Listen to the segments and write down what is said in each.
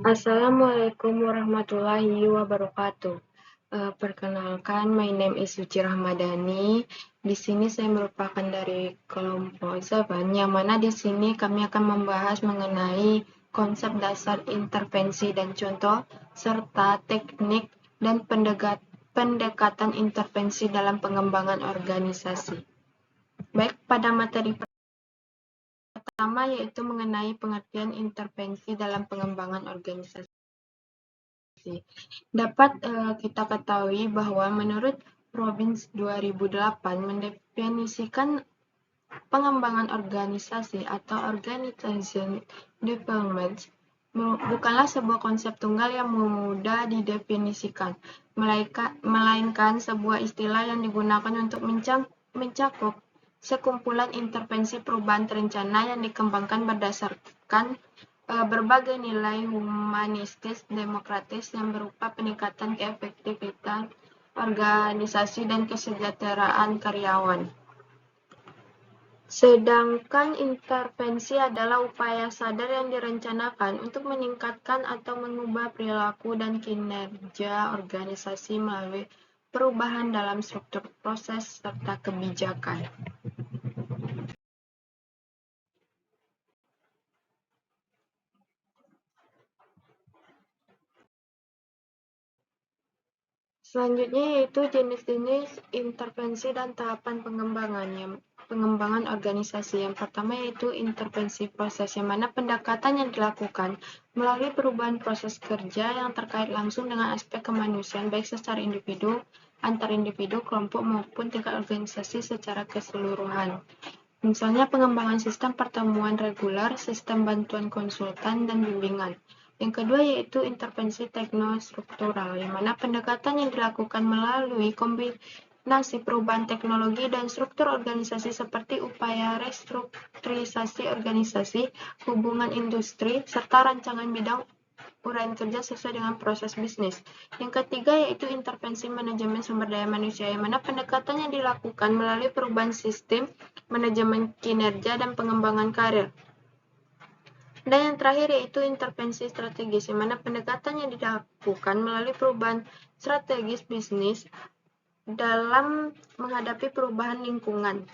Assalamualaikum warahmatullahi wabarakatuh. Perkenalkan, my name is Suci Rahmadani. Di sini saya merupakan dari kelompok 7, yang mana di sini kami akan membahas mengenai konsep dasar intervensi dan contoh, serta teknik dan pendekatan intervensi dalam pengembangan organisasi. Baik, pada materi pertama yaitu mengenai pengertian intervensi dalam pengembangan organisasi. Dapat kita ketahui bahwa menurut Robbins 2008 mendefinisikan pengembangan organisasi atau organization development bukanlah sebuah konsep tunggal yang mudah didefinisikan, melainkan sebuah istilah yang digunakan untuk mencakup sekumpulan intervensi perubahan terencana yang dikembangkan berdasarkan berbagai nilai humanistis demokratis yang berupa peningkatan keefektifan organisasi dan kesejahteraan karyawan. Sedangkan intervensi adalah upaya sadar yang direncanakan untuk meningkatkan atau mengubah perilaku dan kinerja organisasi melalui perubahan dalam struktur proses serta kebijakan. Selanjutnya yaitu jenis-jenis intervensi dan tahapan pengembangan organisasi. Yang pertama yaitu intervensi proses, yang mana pendekatan yang dilakukan melalui perubahan proses kerja yang terkait langsung dengan aspek kemanusiaan baik secara individu, antar individu, kelompok maupun tingkat organisasi secara keseluruhan. Misalnya pengembangan sistem pertemuan reguler, sistem bantuan konsultan, dan bimbingan. Yang kedua yaitu intervensi teknostruktural, yang mana pendekatan yang dilakukan melalui kombinasi perubahan teknologi dan struktur organisasi seperti upaya restrukturisasi organisasi, hubungan industri, serta rancangan bidang uraian kerja sesuai dengan proses bisnis. Yang ketiga yaitu intervensi manajemen sumber daya manusia, yang mana pendekatan yang dilakukan melalui perubahan sistem, manajemen kinerja, dan pengembangan karir. Dan yang terakhir yaitu intervensi strategis, yang mana pendekatan yang dilakukan melalui perubahan strategis bisnis dalam menghadapi perubahan lingkungan.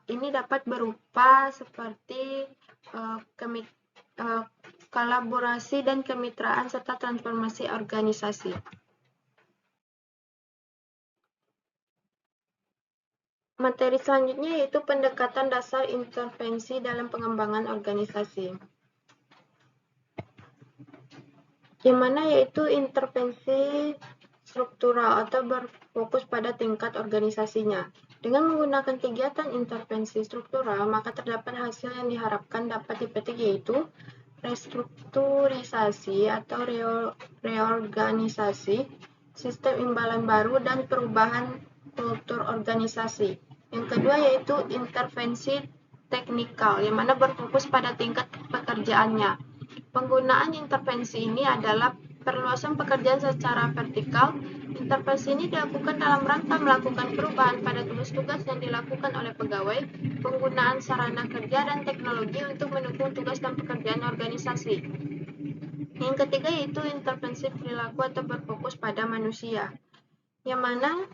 Ini dapat berupa seperti kolaborasi dan kemitraan serta transformasi organisasi. Materi selanjutnya yaitu pendekatan dasar intervensi dalam pengembangan organisasi. Yang mana yaitu intervensi struktural atau berfokus pada tingkat organisasinya. Dengan menggunakan kegiatan intervensi struktural, maka terdapat hasil yang diharapkan dapat dipetik yaitu restrukturisasi atau reorganisasi, sistem imbalan baru, dan perubahan kultur organisasi. Yang kedua yaitu intervensi teknikal, yang mana berfokus pada tingkat pekerjaannya. Penggunaan intervensi ini adalah perluasan pekerjaan secara vertikal. Intervensi ini dilakukan dalam rangka melakukan perubahan pada tugas-tugas yang dilakukan oleh pegawai, penggunaan sarana kerja dan teknologi untuk mendukung tugas dan pekerjaan organisasi. Yang ketiga yaitu intervensi perilaku atau berfokus pada manusia, yang mana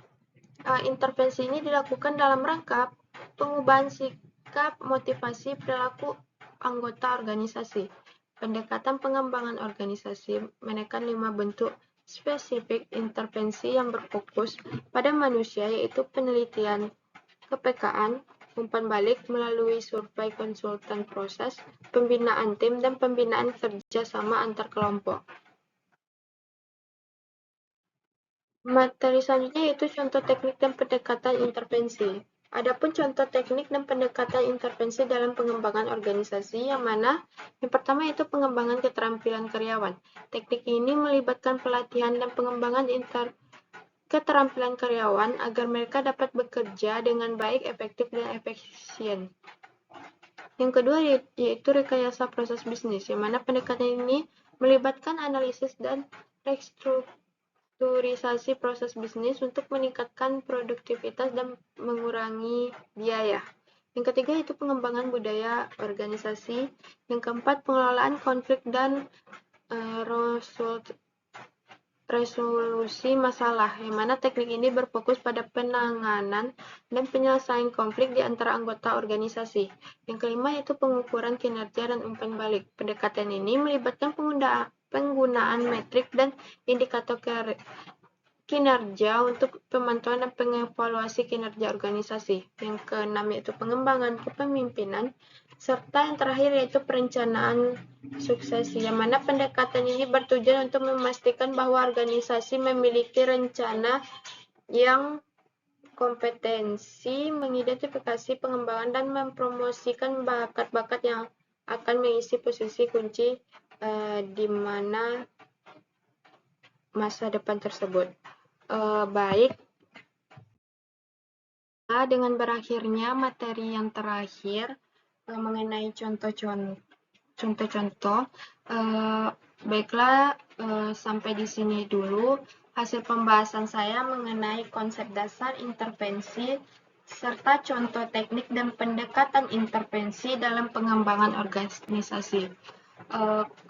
intervensi ini dilakukan dalam rangka pengubahan sikap, motivasi, perilaku anggota organisasi. Pendekatan pengembangan organisasi menekan 5 bentuk spesifik intervensi yang berfokus pada manusia, yaitu penelitian kepekaan, umpan balik melalui survei konsultan proses, pembinaan tim, dan pembinaan kerjasama antar kelompok. Materi selanjutnya yaitu contoh teknik dan pendekatan intervensi. Adapun contoh teknik dan pendekatan intervensi dalam pengembangan organisasi, yang mana yang pertama yaitu pengembangan keterampilan karyawan. Teknik ini melibatkan pelatihan dan pengembangan keterampilan karyawan agar mereka dapat bekerja dengan baik, efektif, dan efisien. Yang kedua yaitu rekayasa proses bisnis, yang mana pendekatan ini melibatkan analisis dan restrukturisasi proses bisnis untuk meningkatkan produktivitas dan mengurangi biaya. Yang ketiga itu pengembangan budaya organisasi. Yang keempat pengelolaan konflik dan resolusi masalah, yang mana teknik ini berfokus pada penanganan dan penyelesaian konflik di antara anggota organisasi. Yang kelima yaitu pengukuran kinerja dan umpan balik. Pendekatan ini melibatkan penggunaan metrik dan indikator kinerja untuk pemantauan dan pengevaluasi kinerja organisasi. Yang keenam yaitu pengembangan kepemimpinan, serta yang terakhir yaitu perencanaan suksesi, yang mana pendekatan ini bertujuan untuk memastikan bahwa organisasi memiliki rencana yang kompetensi, mengidentifikasi pengembangan dan mempromosikan bakat-bakat yang akan mengisi posisi kunci di mana masa depan tersebut. Baik, dengan berakhirnya materi yang terakhir mengenai contoh-contoh, baiklah, sampai di sini dulu hasil pembahasan saya mengenai konsep dasar intervensi serta contoh teknik dan pendekatan intervensi dalam pengembangan organisasi.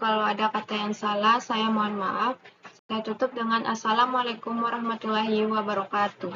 Kalau ada kata yang salah, saya mohon maaf. Saya tutup dengan Assalamualaikum warahmatullahi wabarakatuh.